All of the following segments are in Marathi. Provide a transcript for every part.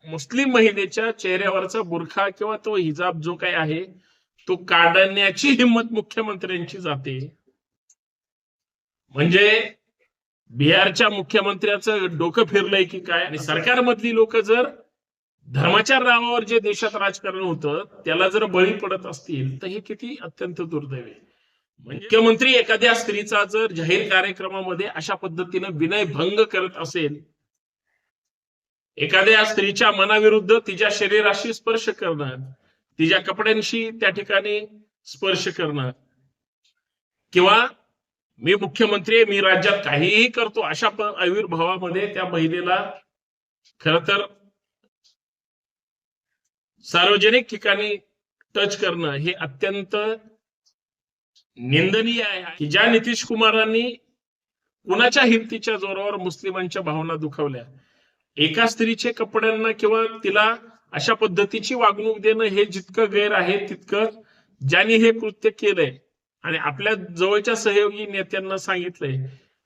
मुस्लिम महिलेच्या चेहऱ्यावरचा बुरखा किंवा तो हिजाब जो काही आहे तो काढण्याची हिंमत मुख्यमंत्र्यांची जाते. म्हणजे बिहारच्या मुख्यमंत्र्याचं डोकं फिरलंय की काय? आणि सरकारमधली लोक जर धर्माच्या नावावर जे देशात राजकारण होतं त्याला जर बळी पडत असतील तर हे किती अत्यंत दुर्दैव आहे. मुख्यमंत्री एखाद्या स्त्रीचा जर जाहीर कार्यक्रमामध्ये अशा पद्धतीनं विनयभंग करत असेल, एखाद्या स्त्रीच्या मनाविरुद्ध तिच्या शरीराशी स्पर्श करणं, तिच्या कपड्यांशी त्या ठिकाणी स्पर्श करणं, किंवा मी मुख्यमंत्री आहे, मी राज्यात काहीही करतो अशा आविर्भावामध्ये त्या महिलेला खर तर सार्वजनिक ठिकाणी टच करणं हे अत्यंत निंदनीय आहे. की ज्या नितीश कुमारांनी कुणाच्या हिमतीच्या जोरावर मुस्लिमांच्या भावना दुखावल्या, एका स्त्रीचे कपड्यांना किंवा तिला अशा पद्धतीची वागणूक देणं हे जितकं गैर आहे तितकं ज्यांनी हे कृत्य केलंय आणि आपल्या जवळच्या सहयोगी नेत्यांना सांगितलंय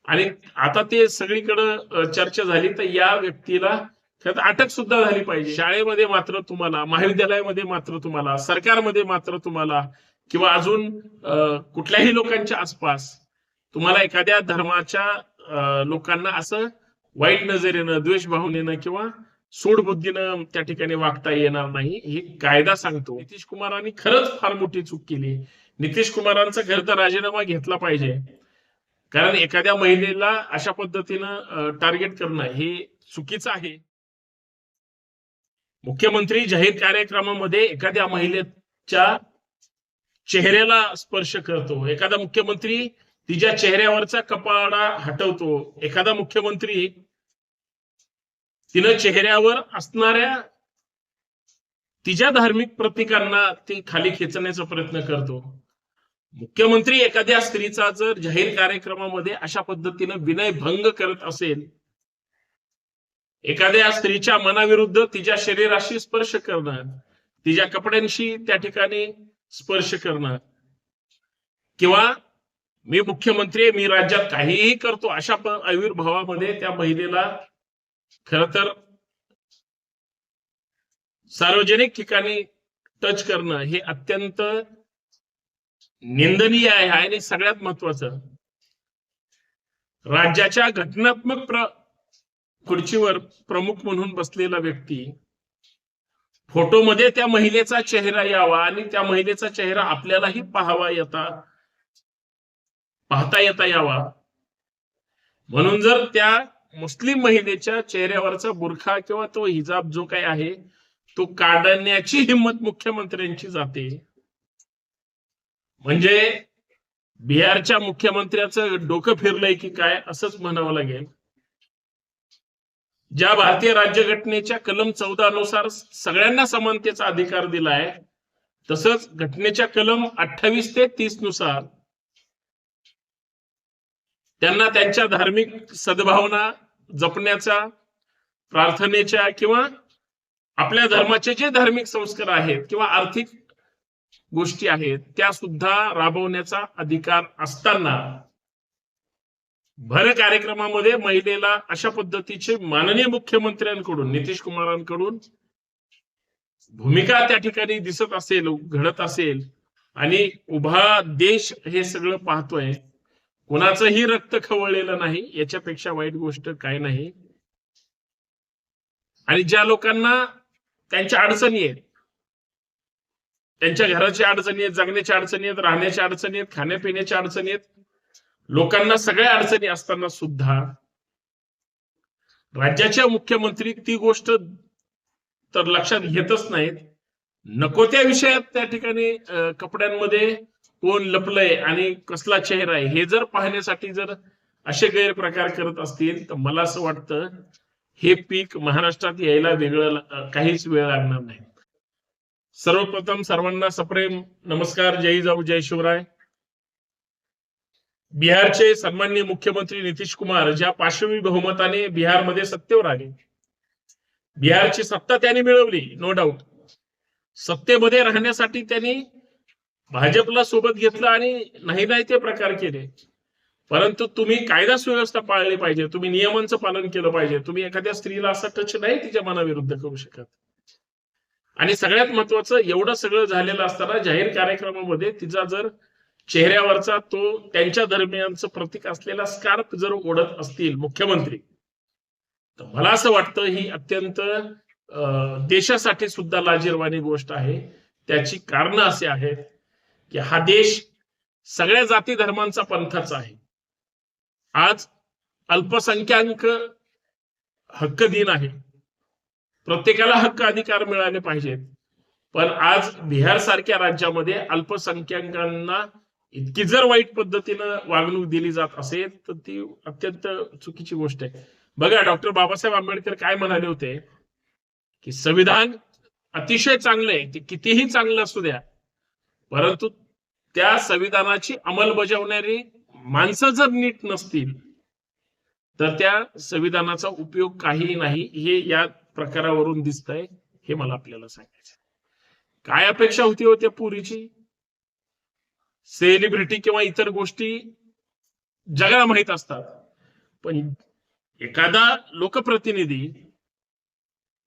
आणि आता ते सगळीकडे चर्चा झाली, तर या व्यक्तीला अटक सुद्धा झाली पाहिजे. शाळेमध्ये मात्र तुम्हाला, महाविद्यालयामध्ये मात्र तुम्हाला, सरकारमध्ये मात्र तुम्हाला, किंवा अजून कुठल्याही लोकांच्या आसपास तुम्हाला एखाद्या धर्माच्या लोकांना असं वाईट नजरेनं, द्वेष भावनेनं किंवा सूडबुद्धीनं त्या ठिकाणी वागता येणार नाही, हे कायदा सांगतो. नितीश कुमारांनी खरंच फार मोठी चूक केली. नितीश कुमारांचा खरं तर राजीनामा घेतला पाहिजे, कारण एखाद्या महिलेला अशा पद्धतीनं टार्गेट करणं हे चुकीचं आहे. मुख्यमंत्री जाहीर कार्यक्रमामध्ये एखाद्या महिलेच्या चेहऱ्याला स्पर्श करतो, एखादा मुख्यमंत्री तिच्या चेहऱ्यावरचा कपडा हटवतो, एखादा मुख्यमंत्री तिनं चेहऱ्यावर असणाऱ्या तिच्या धार्मिक प्रतीकांना ती खाली खेचण्याचा प्रयत्न करतो. मुख्यमंत्री एखाद्या स्त्रीचा जर जाहीर कार्यक्रमामध्ये अशा पद्धतीनं विनयभंग करत असेल, एखाद्या स्त्रीच्या मनाविरुद्ध तिच्या शरीराशी स्पर्श करणं, तिच्या कपड्यांशी त्या ठिकाणी स्पर्श करणं, किंवा मी मुख्यमंत्री आहे, मी राज्यात काहीही करतो अशा आविर्भावामध्ये त्या महिलेला खर तर सार्वजनिक ठिकाणी टच करणं हे अत्यंत निंदनीय आहे. आणि सगळ्यात महत्वाचं, राज्याच्या घटनात्मक खुर्चीवर प्रमुख म्हणून बसलेला व्यक्ती फोटोमध्ये त्या महिलेचा चेहरा यावा आणि त्या महिलेचा चेहरा आपल्यालाही पाहता येता यावा म्हणून जर त्या मुस्लिम महिलेच्या चेहऱ्यावरचा बुरखा किंवा तो हिजाब जो काही आहे तो काढण्याची हिंमत मुख्यमंत्र्यांची जाते, म्हणजे बिहारच्या मुख्यमंत्र्याचं डोकं फिरलंय की काय असंच म्हणावं लागेल. ज्या भारतीय राज्यघटनेच्या कलम 14 नुसार सगळ्यांना समानतेचा अधिकार दिलाय, तसंच घटनेच्या कलम 28 ते 30 नुसार त्यांना त्यांच्या धार्मिक सद्भावना जपण्याचा, प्रार्थनेच्या किंवा आपल्या धर्माचे जे धार्मिक संस्कार आहेत किंवा आर्थिक गोष्टी आहेत त्या सुद्धा राबवण्याचा अधिकार असताना भर कार्यक्रमामध्ये महिलेला अशा पद्धतीचे माननीय मुख्यमंत्र्यांकडून, नितीश कुमारांकडून भूमिका त्या ठिकाणी दिसत असेल, घडत असेल आणि उभा देश हे सगळं पाहतोय, कुणाचंही रक्त खवळलेलं नाही, याच्यापेक्षा वाईट गोष्ट काय नाही. आणि ज्या लोकांना त्यांच्या अडचणी आहेत, त्यांच्या घराच्या अडचणी आहेत, जगण्याच्या अडचणी आहेत, राहण्याच्या अडचणी आहेत, खाण्यापिण्याच्या अडचणी आहेत, लोकांना सगळ्या अडचणी असताना सुद्धा राज्याच्या मुख्यमंत्री ती गोष्ट तर लक्षात घेतच नाहीत. नको त्या विषयात त्या ठिकाणी कपड्यांमध्ये कोण लपलंय आणि कसला चेहरा आहे हे जर पाहण्यासाठी जर असे गैरप्रकार करत असतील तर मला असं वाटतं हे पीक महाराष्ट्रात यायला वेगळं काहीच वेळ लागणार नाही. सर्वप्रथम सर्वांना सप्रेम नमस्कार, जय जाऊ जय शिवराय. बिहारचे सन्माननीय मुख्यमंत्री नितीश कुमार ज्या पाशवी बहुमताने बिहारमध्ये सत्तेवर आले, बिहारची सत्ता त्यांनी मिळवली, नो डाऊट. सत्तेमध्ये राहण्यासाठी त्यांनी भाजपला सोबत घेतलं आणि नाही ते प्रकार केले, परंतु तुम्ही कायदा सुव्यवस्था पाळली पाहिजे, तुम्ही नियमांचं पालन केलं पाहिजे. तुम्ही एखाद्या स्त्रीला असा टच नाही तिच्या मनाविरुद्ध करू शकत. आणि सगळ्यात महत्वाचं, एवढं सगळं झालेलं असताना जाहीर कार्यक्रमामध्ये तिचा जर चेहऱ्यावरचा तो त्यांच्या दरम्यानचं प्रतीक असलेला स्कार्फ जर ओढत असतील मुख्यमंत्री, तर मला असं वाटतं ही अत्यंत देशासाठी सुद्धा लाजिरवाणी गोष्ट आहे. त्याची कारण असे आहेत की हा देश सगळ्या जाती धर्मांचा पंथाचा आहे. आज अल्पसंख्याक हक्क दिन आहे, प्रत्येकाला हक्क अधिकार मिळाले पाहिजेत. पण आज बिहार सारख्या राज्यामध्ये अल्पसंख्याकांना इतकी जर वाईट पद्धतीनं वागणूक दिली जात असेल तर ती अत्यंत चुकीची गोष्ट आहे. बघा, डॉक्टर बाबासाहेब आंबेडकर काय म्हणाले होते की संविधान अतिशय चांगलं आहे, ते कितीही चांगलं असू द्या, परंतु त्या संविधानाची अंमलबजावणारी माणसं जर नीट नसतील तर त्या संविधानाचा उपयोग काही नाही. हे या प्रकारावरून दिसतंय. हे मला आपल्याला सांगायचं. काय अपेक्षा होती हो त्या पुरीची? सेलिब्रिटी किंवा इतर गोष्टी जगाला माहित असतात, पण एखादा लोकप्रतिनिधी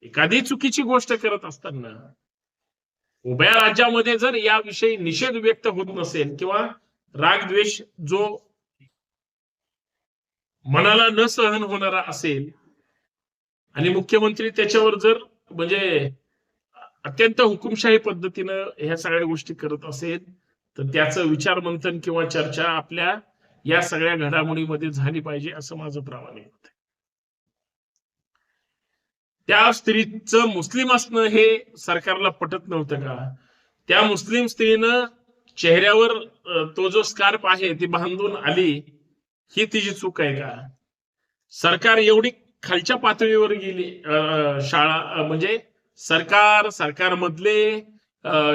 एखादी चुकीची गोष्ट करत असताना उभ्या राज्यामध्ये जर याविषयी निषेध व्यक्त होत नसेल किंवा राग द्वेष जो मनाला न सहन होणारा असेल आणि मुख्यमंत्री त्याच्यावर जर म्हणजे अत्यंत हुकुमशाही पद्धतीनं ह्या सगळ्या गोष्टी करत असेल तर त्याचं विचारमंथन किंवा चर्चा आपल्या या सगळ्या घडामोडीमध्ये झाली पाहिजे, असं माझं प्रामाणिक मत आहे. त्या स्त्रीचं मुस्लिम असणं हे सरकारला पटत नव्हतं का? त्या मुस्लिम स्त्रीनं चेहऱ्यावर तो जो स्कार्फ आहे ती बांधून आली, ही तिची चूक आहे का? सरकार एवढी खालच्या पातळीवर गेली, शाळा म्हणजे सरकारमधले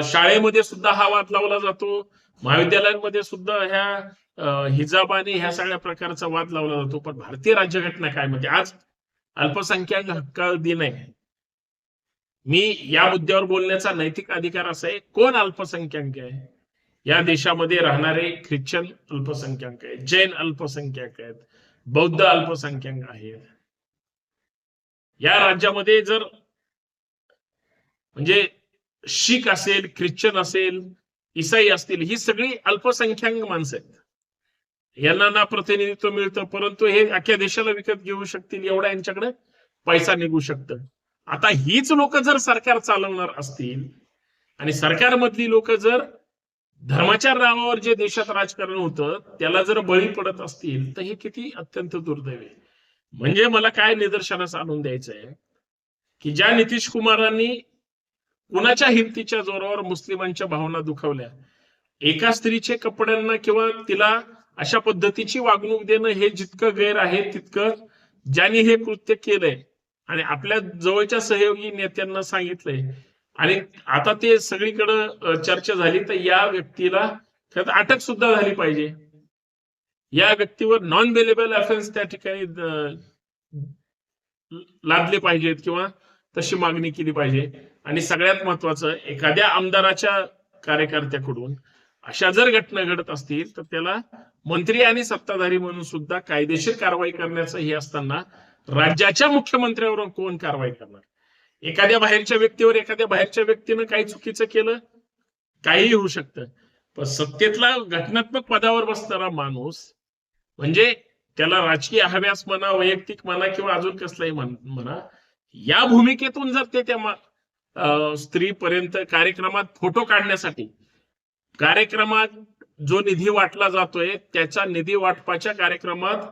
शाळेमध्ये सुद्धा हा वाद लावला जातो, महाविद्यालयांमध्ये सुद्धा ह्या हिजाब आणि ह्या सगळ्या प्रकारचा वाद लावला जातो. पण भारतीय राज्यघटना काय म्हणते? आज अल्पसंख्याक हक्क दिन आहे. मी या मुद्द्यावर बोलण्याचा नैतिक अधिकार असा आहे. कोण अल्पसंख्याक आहे? या देशामध्ये राहणारे ख्रिश्चन अल्पसंख्याक आहेत, जैन अल्पसंख्याक आहेत, बौद्ध अल्पसंख्याक आहेत. या राज्यामध्ये जर म्हणजे शीख असेल, ख्रिश्चन असेल, ईसाई असतील, ही सगळी अल्पसंख्याक माणसं आहेत. यांना ना प्रतिनिधित्व मिळतं, परंतु हे अख्ख्या देशाला विकत घेऊ शकतील एवढा यांच्याकडे पैसा निघू शकतं. आता हीच लोक जर सरकार चालवणार असतील आणि सरकारमधली लोक जर धर्माच्या नावावर जे देशात राजकारण होतं त्याला जर बळी पडत असतील तर हे किती अत्यंत दुर्दैव आहे. म्हणजे मला काय निदर्शनास आणून द्यायचंय की ज्या नितीश कुमारांनी कुणाच्या हिमतीच्या जोरावर मुस्लिमांच्या भावना दुखावल्या, एका स्त्रीचे कपड्यांना किंवा तिला अशा पद्धतीची वागणूक देणं हे जितकं गैर आहे तितकं ज्यांनी हे कृत्य केलंय आणि आपल्या जवळच्या सहयोगी नेत्यांना सांगितलंय आणि आता ते सगळीकडे चर्चा झाली, तर या व्यक्तीला अटक सुद्धा झाली पाहिजे. या व्यक्तीवर नॉन बेलेबल ऑफेन्स त्या ठिकाणी लादले पाहिजेत किंवा तशी मागणी केली पाहिजे. आणि सगळ्यात महत्वाचं, एखाद्या आमदाराच्या कार्यकर्त्याकडून अशा जर घटना घडत असतील तर त्याला मंत्री आणि सत्ताधारी म्हणून सुद्धा कायदेशीर कारवाई करण्याचं हे असताना राज्याच्या मुख्यमंत्र्यावर कोण कारवाई करणार? एखाद्या बाहेरच्या व्यक्तीवर एखाद्या बाहेरच्या व्यक्तीनं काही चुकीचं केलं, काहीही होऊ शकतं, पण सत्तेतला घटनात्मक पदावर बसणारा माणूस म्हणजे त्याला राजकीय हव्यास म्हणा, वैयक्तिक म्हणा किंवा अजून कसलाही म्हणा, या भूमिकेतून जर ते त्या स्त्रीपर्यंत कार्यक्रमात फोटो काढण्यासाठी, कार्यक्रमात जो निधी वाटला जातोय त्याच्या निधी वाटपाच्या कार्यक्रमात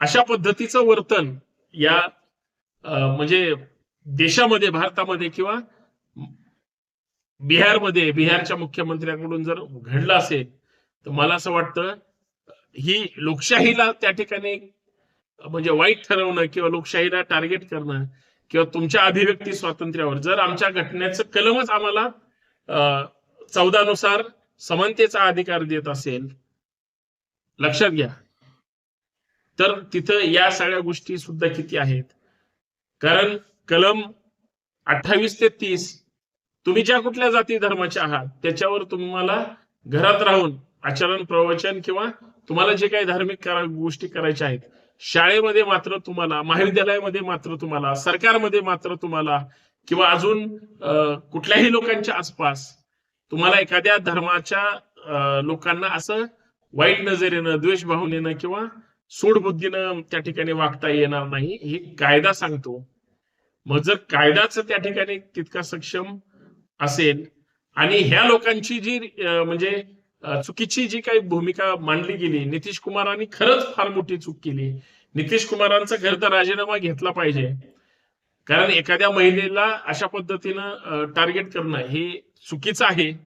अशा पद्धतीचं वर्तन या म्हणजे देशामध्ये, भारतामध्ये किंवा बिहारमध्ये बिहारच्या मुख्यमंत्र्यांकडून जर घडलं असेल तर मला असं वाटतं ही लोकशाहीला त्या ठिकाणी म्हणजे वाईट ठरवणं किंवा लोकशाहीला टार्गेट करणं किंवा तुमच्या अभिव्यक्ती स्वातंत्र्यावर जर आमच्या घटनेचं कलमच आम्हाला 14 नुसार समानतेचा अधिकार देत असेल, लक्षात घ्या, तर तिथं या सगळ्या गोष्टी सुद्धा किती आहेत. कारण कलम 28 ते 30 तुम्ही ज्या कुठल्या जाती धर्माचे आहात त्याच्यावर तुम्हाला घरात राहून आचरण प्रवचन किंवा तुम्हाला जे काही धार्मिक गोष्टी करायच्या आहेत, शाळेमध्ये मात्र तुम्हाला, महाविद्यालयामध्ये मात्र तुम्हाला, सरकारमध्ये मात्र तुम्हाला, किंवा अजून कुठल्याही लोकांच्या आसपास तुम्हाला एखाद्या धर्माच्या लोकांना असं वाईट नजरेनं, द्वेष भावनेनं किंवा सूडबुद्धीनं त्या ठिकाणी वागता येणार नाही, हे कायदा सांगतो. मग जर कायदाच त्या ठिकाणी तितका सक्षम असेल आणि ह्या लोकांची जी म्हणजे चुकीची जी काही भूमिका मांडली गेली, नितीश कुमारांनी खरंच फार मोठी चूक केली. नितीश कुमारांचा खरं तर राजीनामा घेतला पाहिजे. कारण एखाद्या महिलेला अशा पद्धतीनं टार्गेट करणं हे चुकीचं आहे.